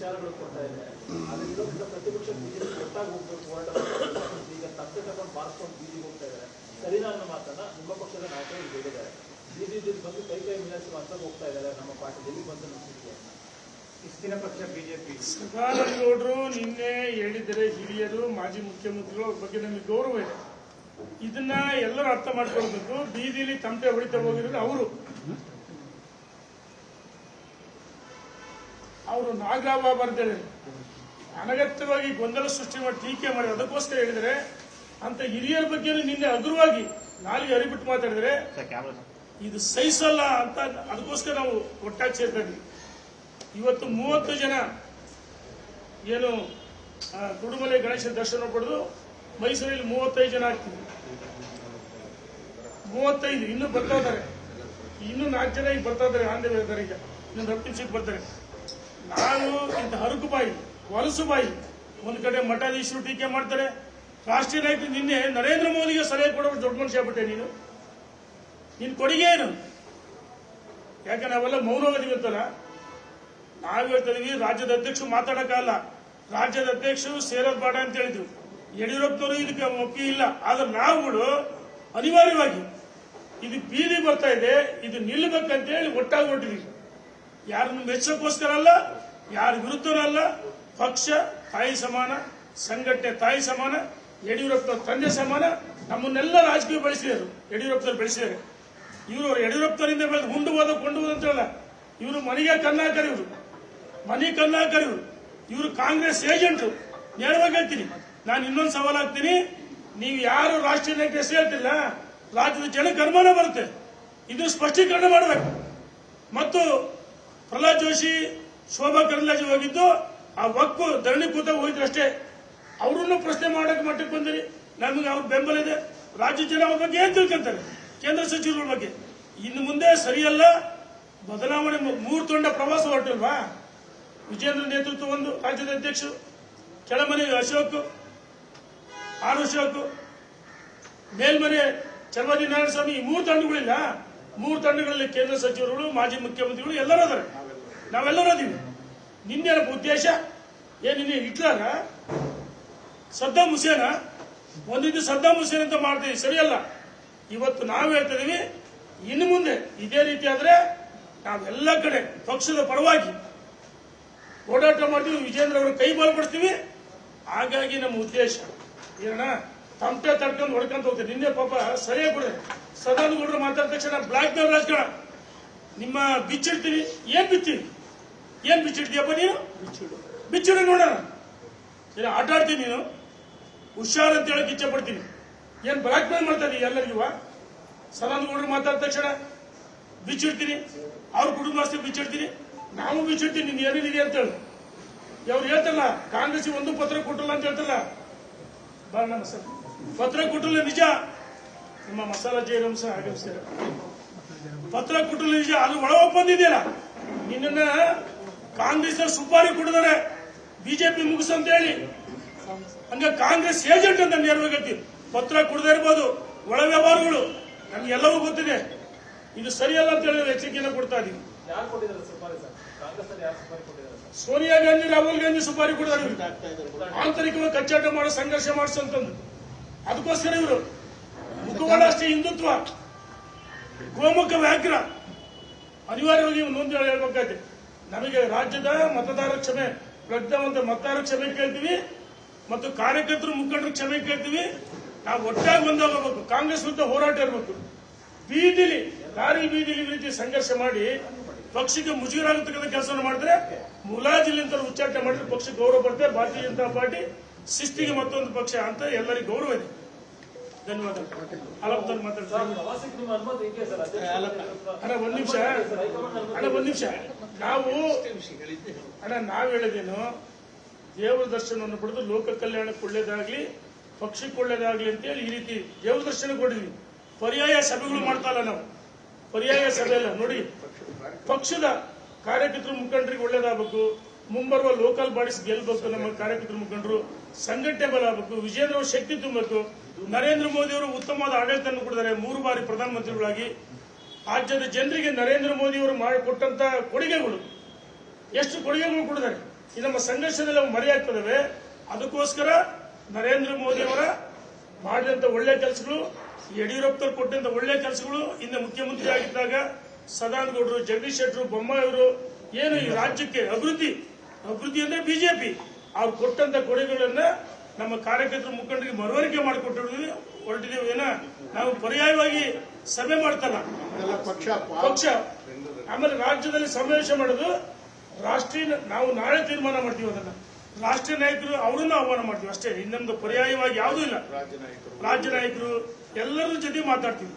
ವಿಚಾರಗಳು ಕೊಡ್ತಾ ಇದ್ದಾರೆ. ಅದ್ರ ವಿರೋಧ ಪ್ರತಿಪಕ್ಷ ಬಿಜೆಪಿ ಒಟ್ಟಾಗಿ ಹೋಗ್ಬೇಕು, ಹೋರಾಟ ಈಗ ತಪ್ಪೆ ತಗೊಂಡು ಬಾರಿಸ್ಕೊಂಡು ಬೀದಿಗೆ ಹೋಗ್ತಾ ಇದ್ದಾರೆ. ಸರಿನಾ ಅನ್ನೋ ಮಾತನ್ನ ನಿಮ್ಮ ಪಕ್ಷದ ನಾಯಕರು ಹೇಳಿದ್ದಾರೆ. ಬೀದಿ ಬಂದು ಕೈ ಮಿಲಾಯಿಸುವ ಅಂತ ಹೋಗ್ತಾ ಇದ್ದಾರೆ ನಮ್ಮ ಪಾರ್ಟಿಯಲ್ಲಿ ಬಂದು ಸ್ಥಿತಿಗೆ. ಇಷ್ಟಿನ ಪಕ್ಷ ಬಿಜೆಪಿ ಸದಾನಂದಗೌಡರು ನಿನ್ನೆ ಹೇಳಿದರೆ ಹಿರಿಯರು ಮಾಜಿ ಮುಖ್ಯಮಂತ್ರಿಗಳು ಅವ್ರ ಬಗ್ಗೆ ನಮಗೆ ಗೌರವ ಇದೆ. ಇದನ್ನ ಎಲ್ಲರೂ ಅರ್ಥ ಮಾಡ್ಕೊಳ್ಬೇಕು. ಬೀದಿಲಿ ತಮಟೆ ಹೊಡಿತಾ ಹೋಗಿರೋದು ಅವರು ನಾಗರಾಬ ಬರ್ತಾರೆ ಅನಗತ್ಯವಾಗಿ ಗೊಂದಲ ಸೃಷ್ಟಿ ಮಾಡಿ ಟೀಕೆ ಮಾಡಿ ಅದಕ್ಕೋಸ್ಕರ ಹೇಳಿದರೆ ಅಂತ ಹಿರಿಯರ ಬಗ್ಗೆ ನಿನ್ನೆ ಹಗುರವಾಗಿ ನಾಲಿಗೆ ಹರಿಬಿಟ್ಟು ಮಾತಾಡಿದ್ರೆ ಇದು ಸಹಿಸಲ್ಲ ಅಂತ ಅದಕ್ಕೋಸ್ಕರ ನಾವು ಒಟ್ಟಾಗಿ ಸೇರ್ತಾ ಇದ್ವಿ. ಇವತ್ತು 30 ಜನ ಏನು ಕುಡುಮಲೆ ಗಣೇಶ ದರ್ಶನ ಪಡೆದು ಮೈಸೂರಲ್ಲಿ 35 ಜನ ಆಗ್ತೀವಿ. 35 ಇನ್ನೂ ಬರ್ತಾ ಇದ್ದಾರೆ. ಇನ್ನೂ 4 ಜನ ಈಗ ಬರ್ತಾ ಇದ್ದಾರೆ. ಆಂಧ್ರ ಇದ್ದಾರೆ. ಈಗ ಇನ್ನೊಂದು 10 ನಿಮಿಷಕ್ಕೆ ಬರ್ತಾರೆ. ನಾನು ಇಂಥ ಹರುಕು ಬಾಯಿ ಹೊಲಸು ಬಾಯಿ ಒಂದು ಕಡೆ ಮಠಾಧೀಶರು ಟೀಕೆ ಮಾಡ್ತಾರೆ. ರಾಷ್ಟ್ರೀಯ ನಾಯಕರು ನಿನ್ನೆ ನರೇಂದ್ರ ಮೋದಿಗೆ ಸಲಹೆ ಕೊಡೋ ದೊಡ್ಡ ಮನುಷ್ಯ ಆಗ್ಬಿಟ್ಟೆ ನೀನು. ನಿನ್ ಕೊಡುಗೆ ಏನು? ಯಾಕೆ ನಾವೆಲ್ಲ ಮೌನವಾದಿವಿ ಅಂತಲ್ಲ. ನಾವು ಹೇಳ್ತಾ ಇದೀವಿ ರಾಜ್ಯದ ಅಧ್ಯಕ್ಷರು ಮಾತಾಡಕ್ಕಾಗಲ್ಲ. ರಾಜ್ಯದ ಅಧ್ಯಕ್ಷರು ಸೇರೋದು ಬೇಡ ಅಂತ ಹೇಳಿದ್ರು. ಯಡಿಯೂರಪ್ಪನವರು ಇದಕ್ಕೆ ಒಪ್ಪಿಗೆ ಇಲ್ಲ. ಆದ್ರೆ ನಾವುಗಳು ಅನಿವಾರ್ಯವಾಗಿ ಇದು ಬೀದಿ ಬರ್ತಾ ಇದೆ, ಇದು ನಿಲ್ಲಬೇಕಂತ ಹೇಳಿ ಒಟ್ಟಾಗಿ ಹೊರಟಿದ್ವಿ. ಯಾರನ್ನು ಮೆಚ್ಚೋಕ್ಕೋಸ್ಕರ ಅಲ್ಲ, ಯಾರ ವಿರುದ್ಧನಲ್ಲ. ಪಕ್ಷ ತಾಯಿ ಸಮಾನ, ಸಂಘಟನೆ ತಾಯಿ ಸಮಾನ, ಯಡಿಯೂರಪ್ಪನವ್ರ ತಂದೆ ಸಮಾನ. ನಮ್ಮನ್ನೆಲ್ಲ ರಾಜಕೀಯ ಬೆಳೆಸಿದರು, ಯಡಿಯೂರಪ್ಪನವ್ರು ಬೆಳೆಸಿದ್ದಾರೆ. ಇವರು ಯಡಿಯೂರಪ್ಪನವರಿಂದ ಬೆಳೆದು ಕೊಂಡು ಹೋದ ಅಂತ ಹೇಳಲ್ಲ. ಇವರು ಮನೆಗೆ ಕನ್ನಾಕರಿ, ಇವರು ಮನೆ ಕನ್ನಾಕರಿ, ಇವರು ಕಾಂಗ್ರೆಸ್ ಏಜೆಂಟು. ನೇರವಾಗಿ ಹೇಳ್ತೀನಿ. ನಾನು ಇನ್ನೊಂದು ಸವಾಲು ಹಾಕ್ತೀನಿ. ನೀವು ಯಾರು ರಾಷ್ಟ್ರೀಯ ನಾಯಕರ ಹೆಸರು ಹೇಳ್ತಿಲ್ಲ, ರಾಜ್ಯದ ಜನಕ್ಕೆ ಅನುಮಾನ ಬರುತ್ತೆ. ಇದನ್ನು ಸ್ಪಷ್ಟೀಕರಣ ಮಾಡಬೇಕು. ಮತ್ತು ಪ್ರಹ್ಲಾದ್ ಜೋಶಿ, ಶೋಭಾ ಕರಂದ್ಲಾಜೆ ಹೋಗಿದ್ದು ಆ ವಕ್ಫ್ ಧರಣಿ ಕೂತಾಗ ಹೋಗಿದ್ರು ಅಷ್ಟೇ. ಅವರನ್ನು ಪ್ರಶ್ನೆ ಮಾಡಕ್ಕೆ ಮಟ್ಟಕ್ಕೆ ಬಂದಿರಿ. ನಮಗೆ ಅವ್ರ ಬೆಂಬಲ ಇದೆ. ರಾಜ್ಯ ಜನ ಅವ್ರ ಬಗ್ಗೆ ಏನ್ ತಿಳ್ಕೊಂತಾರೆ? ಕೇಂದ್ರ ಸಚಿವರ ಬಗ್ಗೆ ಇನ್ನು ಮುಂದೆ ಸರಿಯಲ್ಲ. ಬದಲಾವಣೆ 3 ತಂಡ ಪ್ರವಾಸ ಹೊರಟಿಲ್ವಾ? ವಿಜೇಂದ್ರ ನೇತೃತ್ವ ಒಂದು ರಾಜ್ಯದ ಅಧ್ಯಕ್ಷರು, ಕೆಳಮನೆ ಅಶೋಕ್, ಆರ್ ಅಶೋಕ್, ಮೇಲ್ಮನೆ ಚಲವಾದಿ ನಾರಾಯಣಸ್ವಾಮಿ, ಈ 3 ತಂಡಗಳಿಲ್ಲ. 3 ತಂಡಗಳಲ್ಲಿ ಕೇಂದ್ರ ಸಚಿವರುಗಳು, ಮಾಜಿ ಮುಖ್ಯಮಂತ್ರಿಗಳು ಎಲ್ಲರೂ ಅದಾರೆ. ನಾವೆಲ್ಲರೂ ಅದೀವಿ. ನಿನ್ನೆ ಉದ್ದೇಶ ಏನಿದೆ? ಹಿಟ್ಲರ, ಸದ್ದಾಂ ಹುಸೇನ, ಒಂದಿದ್ದು ಸದ್ದಾಂ ಹುಸೇನ್ ಅಂತ ಮಾಡ್ತೀವಿ, ಸರಿಯಲ್ಲ. ಇವತ್ತು ನಾವು ಹೇಳ್ತಾ ಇದೀವಿ, ಇನ್ನು ಮುಂದೆ ಇದೇ ರೀತಿ ಆದ್ರೆ ನಾವೆಲ್ಲ ಕಡೆ ಪಕ್ಷದ ಪರವಾಗಿ ಓಡಾಟ ಮಾಡ್ತೀವಿ. ವಿಜೇಂದ್ರ ಅವರ ಕೈ ಬಲಪಡಿಸ್ತೀವಿ. ಹಾಗಾಗಿ ನಮ್ಮ ಉದ್ದೇಶ ಏನಣ್ಣ, ತಮಟೆ ತಡ್ಕೊಂಡು ಹೊಡ್ಕೊಂತ ಹೋಗ್ತೀವಿ. ನಿನ್ನೆ ಪಾಪ ಸರಿಯಾಗಿ ಕೊಡ ಸದಾನಗೌಡರು ಮಾತಾಡಿದ ತಕ್ಷಣ ಬ್ಲಾಕ್ ಮೇಲ್ ರಾಜಕಾರಣ, ನಿಮ್ಮ ಬಿಚ್ಚಿಡ್ತೀನಿ. ಏನ್ ಬಿಚ್ಚಿಡ್ತೀಯಪ್ಪ ನೀನು? ಬಿಚ್ಚಿಡು ನೋಡೋಣ. ಏನ ಆಟ ಆಡ್ತೀನಿ ನೀನು? ಹುಷಾರ್ ಅಂತ ಹೇಳಕ್ ಇಚ್ಛೆ ಪಡ್ತೀನಿ. ಏನ್ ಬ್ಲಾಕ್ ಮೇಲ್ ಮಾಡ್ತಾ ಇದೀಯ ಎಲ್ಲರಿಗೂ? ಸದಾನಗೌಡರು ಮಾತಾಡಿದ ತಕ್ಷಣ ಬಿಚ್ಚಿಡ್ತೀನಿ, ಅವ್ರ ಕುಟುಂಬಸ್ಥರು ಬಿಚ್ಚಿಡ್ತೀನಿ, ನಾವು ಬಿಚ್ಚಿಡ್ತೀನಿ. ನಿನ್ ಏನೇನಿದೆ ಅಂತ ಹೇಳಿ ಅವ್ರು ಹೇಳ್ತಲ್ಲ, ಕಾಂಗ್ರೆಸ್ ಒಂದು ಪತ್ರ ಕೊಟ್ಟಲ್ಲ ಅಂತ ಹೇಳ್ತಲ್ಲ. ಬಾಳ ಸರ್ ಪತ್ರ ಕೊಟ್ಟಲ್ಲ ನಿಜ. ನಿಮ್ಮ ಮಸಾಲಾ ಜೈರಂಸ ಆಗಮಿಸ್ತಾರೆ. ಪತ್ರ ಕೊಟ್ಟಲ್ಲ ನಿಜ. ಅದು ಒಳ ಒಪ್ಪಂದಿದೆಯಲ್ಲ. ನಿನ್ನ ಕಾಂಗ್ರೆಸ್ ಸುಪಾರಿ ಕೊಡಿದಾರೆ ಬಿಜೆಪಿ ಮುಗಿಸ್ ಅಂತ ಹೇಳಿ. ಹಂಗ ಕಾಂಗ್ರೆಸ್ ಏಜೆಂಟ್ ಅಂತ ನೇರವಾಗಿ ಹೇಳ್ತೀವಿ. ಪತ್ರ ಕೊಡದೇ ಇರ್ಬೋದು, ಒಳ ವ್ಯವಹಾರಗಳು ನಮ್ಗೆಲ್ಲವೂ ಗೊತ್ತಿದೆ. ಇದು ಸರಿಯಲ್ಲ ಅಂತ ಹೇಳಿ ಎಚ್ಚರಿಕೆಯನ್ನು ಕೊಡ್ತಾ ಇದೀವಿ. ಯಾರು ಕೊಟ್ಟಿದ್ದಾರೆ ಸುಪಾರಿ ಸರ್? ಕಾಂಗ್ರೆಸ್ ಅಲ್ಲಿ ಯಾರು ಸುಪಾರಿ ಕೊಟ್ಟಿದ್ದಾರೆ? ಸೋನಿಯಾ ಗಾಂಧಿ, ರಾಹುಲ್ ಗಾಂಧಿ ಸುಪಾರಿ ಕೊಡಿದಾರೆ. ಆಂತರಿಕವಾಗಿ ಕಚ್ಚಾಟ ಮಾಡೋ, ಸಂಘರ್ಷ ಮಾಡಿಸಂತಂದು. ಅದಕ್ಕೋಸ್ಕರ ಇವರು ಮುಖವಾಡ ಅಷ್ಟೇ ಹಿಂದುತ್ವ, ಗೋಮುಖ ವ್ಯಾಘ್ರ. ಅನಿವಾರ್ಯವಾಗಿ ನೊಂದು ಹೇಳ್ಬೇಕಾಯ್ತು. ನಮಗೆ ರಾಜ್ಯದ ಮತದಾರ ಕ್ಷಮೆ, ಪ್ರಜ್ಞಾವಂತ ಮತದಾರ ಕ್ಷಮೆ ಕೇಳ್ತೀವಿ ಮತ್ತು ಕಾರ್ಯಕರ್ತರು, ಮುಖಂಡರು ಕ್ಷಮೆ ಕೇಳ್ತೀವಿ. ನಾವು ಒಟ್ಟಾಗಿ ಒಂದಾಗಬೇಕು. ಕಾಂಗ್ರೆಸ್ ವಿರುದ್ಧ ಹೋರಾಟ ಇರಬೇಕು. ಬೀದಿಲಿ, ದಾರಿ ಬೀದಿಲಿ ರೀತಿ ಸಂಘರ್ಷ ಮಾಡಿ ಪಕ್ಷಕ್ಕೆ ಮುಜುಗರಾಗತಕ್ಕಂಥ ಕೆಲಸ ಮಾಡಿದ್ರೆ, ಮುಲಾಜಿಲಿಂದ ಉಚ್ಚಾಟನೆ ಮಾಡಿದ್ರೆ ಪಕ್ಷಕ್ಕೆ ಗೌರವ ಬರುತ್ತೆ. ಭಾರತೀಯ ಜನತಾ ಪಾರ್ಟಿ ಶಿಸ್ತಿಗೆ ಮತ್ತೊಂದು ಪಕ್ಷ ಅಂತ ಎಲ್ಲರಿಗೂ ಗೌರವ ಇದೆ. ಧನ್ಯವಾದ. ಅಲಪ್ತರ್ ಮಾತಾಡ್ತಾರೆ. ಒಂದ್ ನಿಮಿಷ. ನಾವು ಹೇಳಿದೇನು, ದೇವರ ದರ್ಶನವನ್ನು ಪಡೆದು ಲೋಕ ಕಲ್ಯಾಣಕ್ಕೆ ಒಳ್ಳೇದಾಗ್ಲಿ, ಪಕ್ಷಕ್ಕೆ ಒಳ್ಳೇದಾಗ್ಲಿ ಅಂತೇಳಿ ಈ ರೀತಿ ದೇವರ ದರ್ಶನ ಕೊಟ್ಟಿದ್ವಿ. ಪರ್ಯಾಯ ಸಭೆಗಳು ಮಾಡ್ತಾ ಇಲ್ಲ ನಾವು. ಪರ್ಯಾಯ ಸಭೆ ಅಲ್ಲ ನೋಡಿ. ಪಕ್ಷದ ಕಾರ್ಯಕರ್ತರು, ಮುಖಂಡರಿಗೆ ಒಳ್ಳೇದಾಗಬೇಕು. ಮುಂಬರುವ ಲೋಕಲ್ ಬಾಡೀಸ್ ಗೆಲ್ಬೇಕು. ನಮ್ಮ ಕಾರ್ಯಕರ್ತರು, ಮುಖಂಡರು ಸಂಘಟನೆ ಬಲ ಆಗಬೇಕು. ವಿಜೇಂದ್ರ ಅವರು ಶಕ್ತಿ ತುಂಬಬೇಕು. ನರೇಂದ್ರ ಮೋದಿ ಅವರು ಉತ್ತಮವಾದ ಆಡಳಿತವನ್ನು ಕೊಡಿದ್ದಾರೆ. 3 ಬಾರಿ ಪ್ರಧಾನಮಂತ್ರಿಗಳಾಗಿ ರಾಜ್ಯದ ಜನರಿಗೆ ನರೇಂದ್ರ ಮೋದಿ ಅವರು ಮಾಡಿಕೊಟ್ಟಂತ ಕೊಡುಗೆಗಳು, ಎಷ್ಟು ಕೊಡುಗೆಗಳು ಕೊಡಿದ್ದಾರೆ. ಈ ನಮ್ಮ ಸಂಘರ್ಷದಲ್ಲಿ ಅವು ಮರೆಯಾಗ್ತದವೆ. ಅದಕ್ಕೋಸ್ಕರ ನರೇಂದ್ರ ಮೋದಿ ಅವರ ಮಾಡಿದಂತ ಒಳ್ಳೆ ಕೆಲಸಗಳು, ಯಡಿಯೂರಪ್ಪರು ಕೊಟ್ಟಂತ ಒಳ್ಳೆ ಕೆಲಸಗಳು, ಇನ್ನು ಮುಖ್ಯಮಂತ್ರಿ ಆಗಿದ್ದಾಗ ಸದಾನಂದ ಗೌಡರು, ಜಗದೀಶ್ ಶೆಟ್ಟರು, ಬೊಮ್ಮಾಯಿ ಅವರು ಏನು ಈ ರಾಜ್ಯಕ್ಕೆ ಅಭಿವೃದ್ಧಿ ಅಂದ್ರೆ ಬಿಜೆಪಿ ಅವ್ರು ಕೊಟ್ಟಂತ ಕೊಡುಗೆಗಳನ್ನ ನಮ್ಮ ಕಾರ್ಯಕರ್ತರ ಮುಖಂಡರಿಗೆ ಮನವರಿಕೆ ಮಾಡಿಕೊಟ್ಟಿದ್ದೀವಿ, ಹೊರಟಿದ್ದೀವಿ. ಏನ ನಾವು ಪರ್ಯಾಯವಾಗಿ ಸಭೆ ಮಾಡ್ತಲ್ಲ ಪಕ್ಷ, ಆಮೇಲೆ ರಾಜ್ಯದಲ್ಲಿ ಸಮಾವೇಶ ಮಾಡೋದು ರಾಷ್ಟ್ರೀಯ, ನಾವು ನಾಳೆ ತೀರ್ಮಾನ ಮಾಡ್ತೀವಿ ಅದನ್ನ. ರಾಷ್ಟ್ರೀಯ ನಾಯಕರು ಅವರನ್ನು ಆಹ್ವಾನ ಮಾಡ್ತೀವಿ ಅಷ್ಟೇ. ಇನ್ನೊಂದು ಪರ್ಯಾಯವಾಗಿ ಯಾವುದೂ ಇಲ್ಲ. ರಾಜ್ಯ ನಾಯಕರು ಎಲ್ಲರ ಜೊತೆ ಮಾತಾಡ್ತೀವಿ.